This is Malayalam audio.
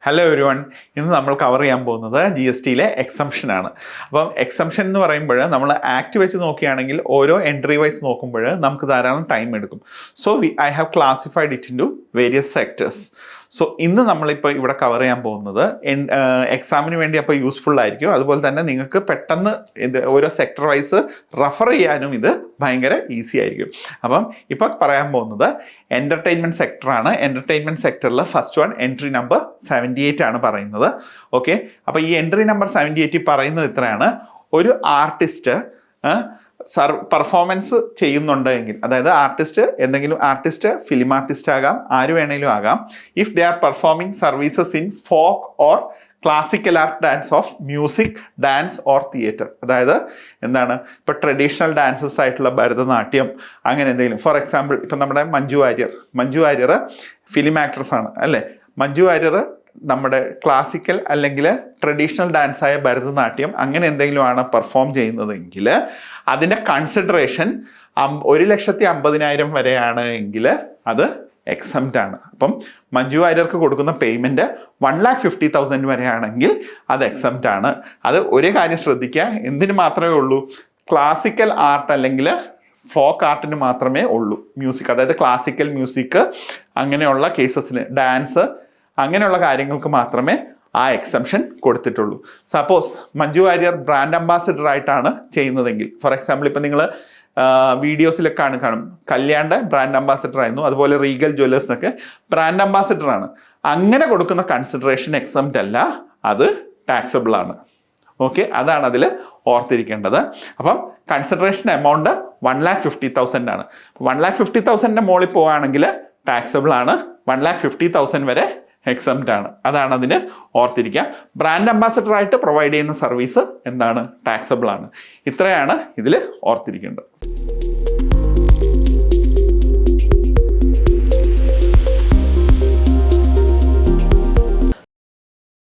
ഹലോ എവരിവൺ, ഇന്ന് നമ്മൾ കവർ ചെയ്യാൻ പോകുന്നത് GSTയിലെ എക്സംഷൻ ആണ്. അപ്പം എക്സംഷൻ എന്ന് പറയുമ്പോൾ നമ്മൾ ആക്ട് വെച്ച് നോക്കുകയാണെങ്കിൽ ഓരോ എൻട്രി വൈസ് നോക്കുമ്പോൾ നമുക്ക് ധാരാളം ടൈം എടുക്കും. So I have classified it into various sectors. So ഇന്ന് നമ്മളിപ്പോൾ ഇവിടെ കവർ ചെയ്യാൻ പോകുന്നത് എക്സാമിന് വേണ്ടി അപ്പോൾ യൂസ്ഫുൾ ആയിരിക്കും. അതുപോലെ തന്നെ നിങ്ങൾക്ക് പെട്ടെന്ന് ഇത് ഓരോ സെക്ടർ വൈസ് റെഫർ ചെയ്യാനും ഇത് ഭയങ്കര ഈസി ആയിരിക്കും. അപ്പം ഇപ്പോൾ പറയാൻ പോകുന്നത് എൻ്റർടൈൻമെൻറ്റ് സെക്ടറാണ്. എൻ്റർടൈൻമെൻറ്റ് സെക്ടറിൽ ഫസ്റ്റ് വൺ എൻട്രി നമ്പർ 78 ആണ് പറയുന്നത്. ഓക്കെ, അപ്പോൾ ഈ എൻട്രി നമ്പർ 78 പറയുന്നത് ഇത്രയാണ്: ഒരു ആർട്ടിസ്റ്റ് പെർഫോമൻസ് ചെയ്യുന്നുണ്ടെങ്കിൽ, അതായത് ആർട്ടിസ്റ്റ് ഫിലിം ആർട്ടിസ്റ്റ് ആകാം, ആര് വേണേലും ആകാം, if they are performing services in folk or classical art dance of music, dance or theatre. അതായത് എന്താണ്, ഇപ്പോൾ ട്രഡീഷണൽ ഡാൻസസ് ആയിട്ടുള്ള ഭരതനാട്യം അങ്ങനെ എന്തെങ്കിലും. ഫോർ എക്സാമ്പിൾ ഇപ്പം നമ്മുടെ മഞ്ജു വാര്യർ ഫിലിം ആക്ട്രസ് ആണ് അല്ലേ. മഞ്ജു വാര്യർ നമ്മുടെ ക്ലാസിക്കൽ അല്ലെങ്കിൽ ട്രഡീഷണൽ ഡാൻസായ ഭരതനാട്യം അങ്ങനെ എന്തെങ്കിലും ആണ് പെർഫോം ചെയ്യുന്നതെങ്കിൽ അതിൻ്റെ കൺസിഡറേഷൻ 1,50,000 വരെയാണ് എങ്കിൽ അത് എക്സംപ്റ്റ് ആണ്. അപ്പം മഞ്ജു വാര്യർക്ക് കൊടുക്കുന്ന പേയ്മെൻറ്റ് 1,50,000 വരെയാണെങ്കിൽ അത് എക്സംപ്റ്റ് ആണ്. അത് ഒരേ കാര്യം ശ്രദ്ധിക്കുക, എന്തിന് മാത്രമേ ഉള്ളൂ? ക്ലാസിക്കൽ ആർട്ട് അല്ലെങ്കിൽ ഫോക്ക് ആർട്ടിന് മാത്രമേ ഉള്ളൂ. മ്യൂസിക്, അതായത് ക്ലാസിക്കൽ മ്യൂസിക് അങ്ങനെയുള്ള കേസസിന്, ഡാൻസ് അങ്ങനെയുള്ള കാര്യങ്ങൾക്ക് മാത്രമേ ആ എക്സംഷൻ കൊടുത്തിട്ടുള്ളൂ. Suppose Manju Warrier brand ambassador ആയിട്ടാണ് ചെയ്യുന്നതെങ്കിൽ, ഫോർ എക്സാമ്പിൾ ഇപ്പം നിങ്ങൾ വീഡിയോസിലൊക്കെ കാണും, കല്യാണിൻ്റെ ബ്രാൻഡ് അംബാസിഡർ ആയിരുന്നു, അതുപോലെ റീഗൽ ജ്വല്ലേഴ്സിനൊക്കെ ബ്രാൻഡ് അംബാസിഡർ ആണ്. അങ്ങനെ കൊടുക്കുന്ന കൺസിഡറേഷൻ എക്സംപ്റ്റ് അല്ല, അത് ടാക്സബിൾ ആണ്. ഓക്കെ, അതാണ് അതിൽ ഓർത്തിരിക്കേണ്ടത്. അപ്പം കൺസിഡറേഷൻ എമൗണ്ട് 1,50,000 ആണ്. 1,50,000 മുകളിൽ പോവുകയാണെങ്കിൽ ടാക്സബിൾ ആണ്, 1,50,000 വരെ എക്സംപ്റ്റ് ആണ്. അതാണ് അതിന് ഓർത്തിരിക്കുക. ബ്രാൻഡ് അംബാസിഡർ ആയിട്ട് പ്രൊവൈഡ് ചെയ്യുന്ന സർവീസ് എന്താണ്? ടാക്സബിൾ ആണ്. ഇത്രയാണ് ഇതിൽ ഓർത്തിരിക്കേണ്ടത്.